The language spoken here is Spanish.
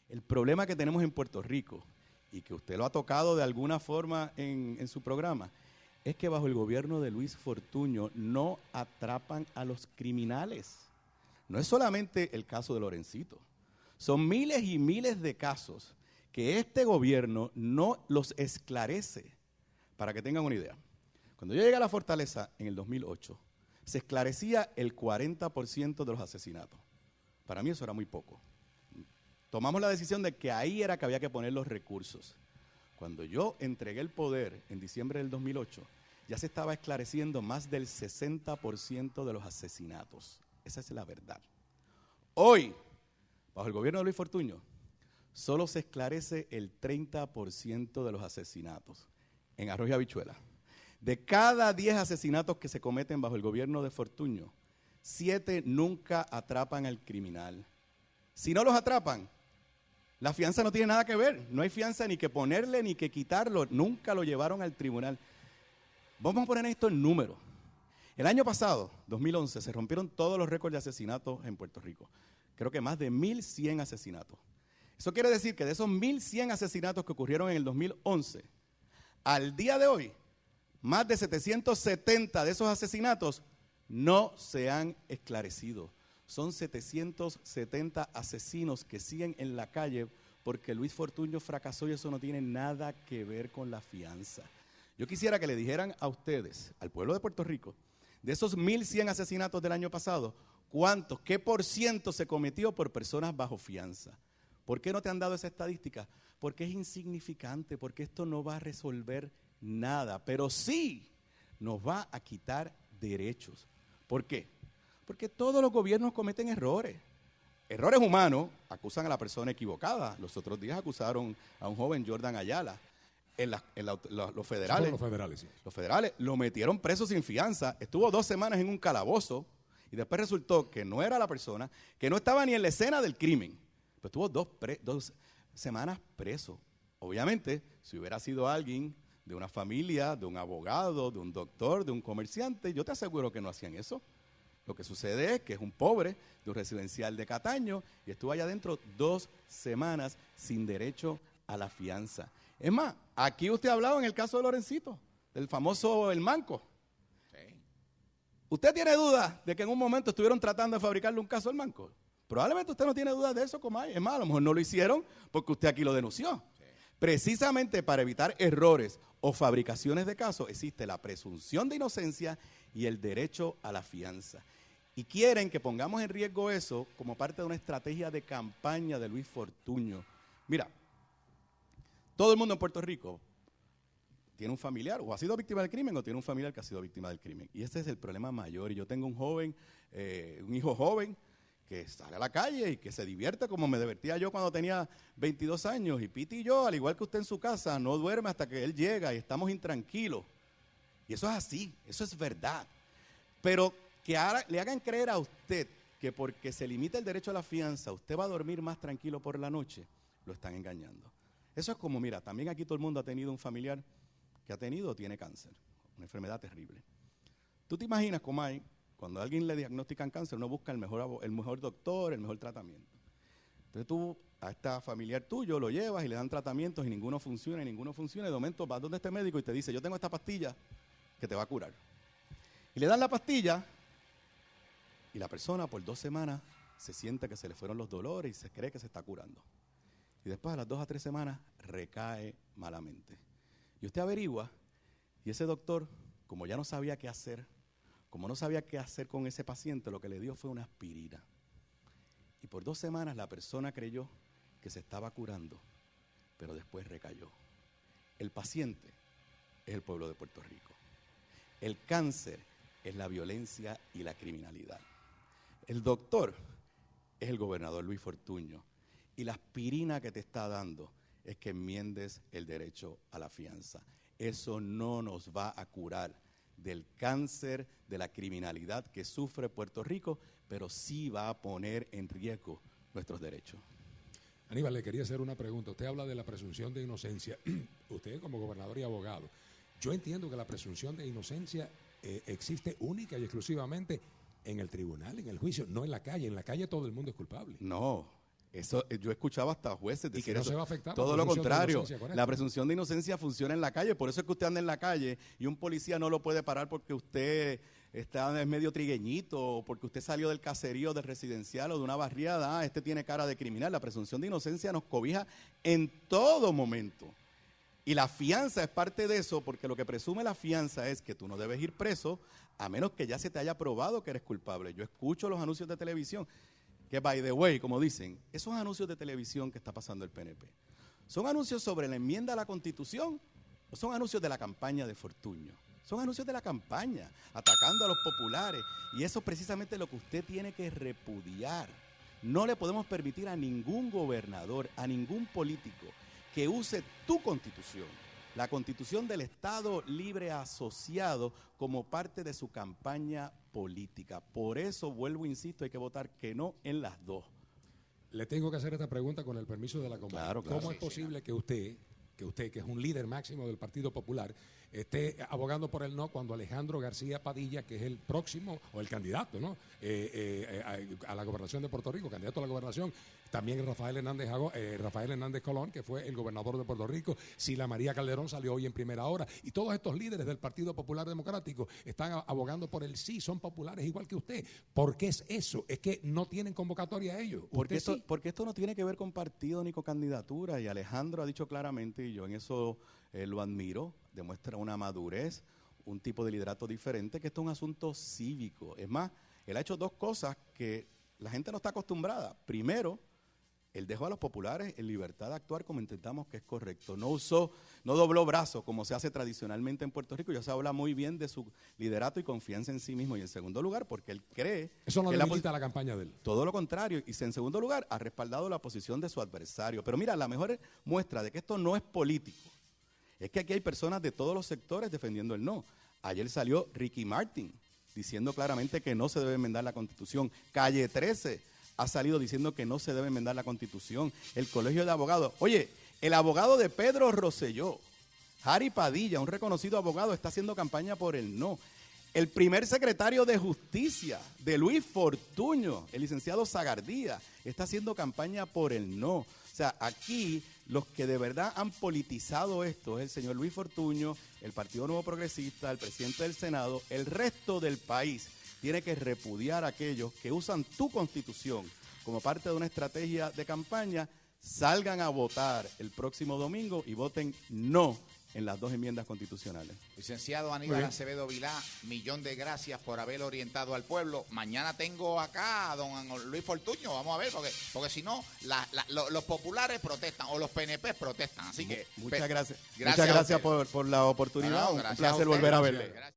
El problema que tenemos en Puerto Rico, y que usted lo ha tocado de alguna forma en su programa, es que bajo el gobierno de Luis Fortuño no atrapan a los criminales. No es solamente el caso de Lorencito. Son miles y miles de casos que este gobierno no los esclarece. Para que tengan una idea, cuando yo llegué a la Fortaleza en el 2008, se esclarecía el 40% de los asesinatos. Para mí eso era muy poco. Tomamos la decisión de que ahí era que había que poner los recursos. Cuando yo entregué el poder en diciembre del 2008, ya se estaba esclareciendo más del 60% de los asesinatos. Esa es la verdad. Hoy, bajo el gobierno de Luis Fortuño, solo se esclarece el 30% de los asesinatos en Arroyo y Habichuela. De cada 10 asesinatos que se cometen bajo el gobierno de Fortuño, 7 nunca atrapan al criminal. Si no los atrapan, la fianza no tiene nada que ver. No hay fianza ni que ponerle ni que quitarlo. Nunca lo llevaron al tribunal. Vamos a poner esto en números. El año pasado, 2011, se rompieron todos los récords de asesinatos en Puerto Rico. Creo que más de 1,100 asesinatos. Eso quiere decir que de esos 1,100 asesinatos que ocurrieron en el 2011, al día de hoy, más de 770 de esos asesinatos no se han esclarecido. Son 770 asesinos que siguen en la calle porque Luis Fortuño fracasó y eso no tiene nada que ver con la fianza. Yo quisiera que le dijeran a ustedes, al pueblo de Puerto Rico, de esos 1,100 asesinatos del año pasado, ¿cuántos, qué % se cometió por personas bajo fianza? ¿Por qué no te han dado esa estadística? Porque es insignificante, porque esto no va a resolver nada, pero sí nos va a quitar derechos. ¿Por qué? Porque todos los gobiernos cometen errores. Errores humanos, acusan a la persona equivocada. Los otros días acusaron a un joven, Jordan Ayala. Los federales, Sí. Los federales lo metieron preso sin fianza, estuvo 2 semanas en un calabozo y después resultó que no era la persona, que no estaba ni en la escena del crimen. Pero estuvo 2 semanas preso. Obviamente, si hubiera sido alguien de una familia, de un abogado, de un doctor, de un comerciante, yo te aseguro que no hacían eso. Lo que sucede es que es un pobre de un residencial de Cataño y estuvo allá adentro 2 semanas sin derecho a la fianza. Es más, aquí usted ha hablado en el caso de Lorencito, del famoso El Manco. Sí. ¿Usted tiene duda de que en un momento estuvieron tratando de fabricarle un caso al Manco? Probablemente usted no tiene duda de eso, Comay. Es más, a lo mejor no lo hicieron porque usted aquí lo denunció. Sí. Precisamente para evitar errores o fabricaciones de casos existe la presunción de inocencia y el derecho a la fianza. Y quieren que pongamos en riesgo eso como parte de una estrategia de campaña de Luis Fortuño. Mira, todo el mundo en Puerto Rico tiene un familiar o ha sido víctima del crimen o tiene un familiar que ha sido víctima del crimen. Y ese es el problema mayor. Y yo tengo un hijo joven que sale a la calle y que se divierte como me divertía yo cuando tenía 22 años. Y Piti y yo, al igual que usted en su casa, no duerme hasta que él llega y estamos intranquilos. Y eso es así, eso es verdad. Pero que ahora le hagan creer a usted que porque se limita el derecho a la fianza, usted va a dormir más tranquilo por la noche, lo están engañando. Eso es como, mira, también aquí todo el mundo ha tenido un familiar que ha tenido o tiene cáncer, una enfermedad terrible. ¿Tú te imaginas, Comay, cuando a alguien le diagnostican cáncer, uno busca el mejor doctor, el mejor tratamiento? Entonces tú a este familiar tuyo lo llevas y le dan tratamientos y ninguno funciona, y de momento vas donde este médico y te dice, yo tengo esta pastilla que te va a curar. Y le dan la pastilla y la persona por 2 semanas se siente que se le fueron los dolores y se cree que se está curando. Y después a las 2 a 3 semanas recae malamente. Y usted averigua y ese doctor, como ya no sabía qué hacer, como no sabía qué hacer con ese paciente, lo que le dio fue una aspirina. Y por 2 semanas la persona creyó que se estaba curando, pero después recayó. El paciente es el pueblo de Puerto Rico. El cáncer es la violencia y la criminalidad. El doctor es el gobernador Luis Fortuño. Y la aspirina que te está dando es que enmiendes el derecho a la fianza. Eso no nos va a curar del cáncer, de la criminalidad que sufre Puerto Rico, pero sí va a poner en riesgo nuestros derechos. Aníbal, le quería hacer una pregunta. Usted habla de la presunción de inocencia. Usted como gobernador y abogado, yo entiendo que la presunción de inocencia existe única y exclusivamente en el tribunal, en el juicio, no en la calle. En la calle todo el mundo es culpable. No, Eso, yo he escuchado hasta jueces decir y que no eso. se va a afectar. Todo lo contrario. La presunción de inocencia funciona en la calle. Por eso es que usted anda en la calle y un policía no lo puede parar porque usted está en medio trigueñito o porque usted salió del caserío, del residencial o de una barriada. Este tiene cara de criminal. La presunción de inocencia nos cobija en todo momento. Y la fianza es parte de eso, porque lo que presume la fianza es que tú no debes ir preso a menos que ya se te haya probado que eres culpable. Yo escucho los anuncios de televisión, que by the way, como dicen, esos anuncios de televisión que está pasando el PNP, ¿son anuncios sobre la enmienda a la Constitución o son anuncios de la campaña de Fortuño? Son anuncios de la campaña, atacando a los populares. Y eso es precisamente lo que usted tiene que repudiar. No le podemos permitir a ningún gobernador, a ningún político, que use tu Constitución, la Constitución del Estado Libre Asociado, como parte de su campaña política. Por eso, vuelvo, insisto, hay que votar que no en las dos. Le tengo que hacer esta pregunta con el permiso de la compañía. Claro, claro. ¿Cómo es posible que usted, que es un líder máximo del Partido Popular, esté abogando por el no cuando Alejandro García Padilla, que es el próximo, o el candidato, ¿no? A la gobernación de Puerto Rico, candidato a la gobernación, también Rafael Hernández Colón, que fue el gobernador de Puerto Rico, Sila María Calderón salió hoy en primera hora, y todos estos líderes del Partido Popular Democrático están abogando por el sí, son populares igual que usted? ¿Por qué es eso? Es que no tienen convocatoria a ellos. Porque esto no tiene que ver con partido ni con candidatura, y Alejandro ha dicho claramente, y yo en eso lo admiro, demuestra una madurez, un tipo de liderato diferente, que esto es un asunto cívico. Es más, él ha hecho dos cosas que la gente no está acostumbrada. Primero, él dejó a los populares en libertad de actuar como intentamos que es correcto. No dobló brazos como se hace tradicionalmente en Puerto Rico. Ya se habla muy bien de su liderato y confianza en sí mismo. Y en segundo lugar, porque él cree... Eso no que debilita la campaña de él. Todo lo contrario. Y en segundo lugar, ha respaldado la posición de su adversario. Pero mira, la mejor muestra de que esto no es político es que aquí hay personas de todos los sectores defendiendo el no. Ayer salió Ricky Martin diciendo claramente que no se debe enmendar la Constitución. Calle 13 ha salido diciendo que no se debe enmendar la Constitución. El Colegio de Abogados. Oye, el abogado de Pedro Rosselló, Harry Padilla, un reconocido abogado, está haciendo campaña por el no. El primer secretario de Justicia de Luis Fortuño, el licenciado Zagardía, está haciendo campaña por el no. O sea, aquí los que de verdad han politizado esto es el señor Luis Fortuño, el Partido Nuevo Progresista, el presidente del Senado. El resto del país tiene que repudiar a aquellos que usan tu Constitución como parte de una estrategia de campaña. Salgan a votar el próximo domingo y voten no en las dos enmiendas constitucionales. Licenciado Aníbal Acevedo Vilá, millón de gracias por haber orientado al pueblo. Mañana tengo acá a don Luis Fortuño, vamos a ver, porque si no, los populares protestan o los PNP protestan. Así que muchas gracias. Gracias Muchas gracias por la oportunidad. Un placer volver a verle.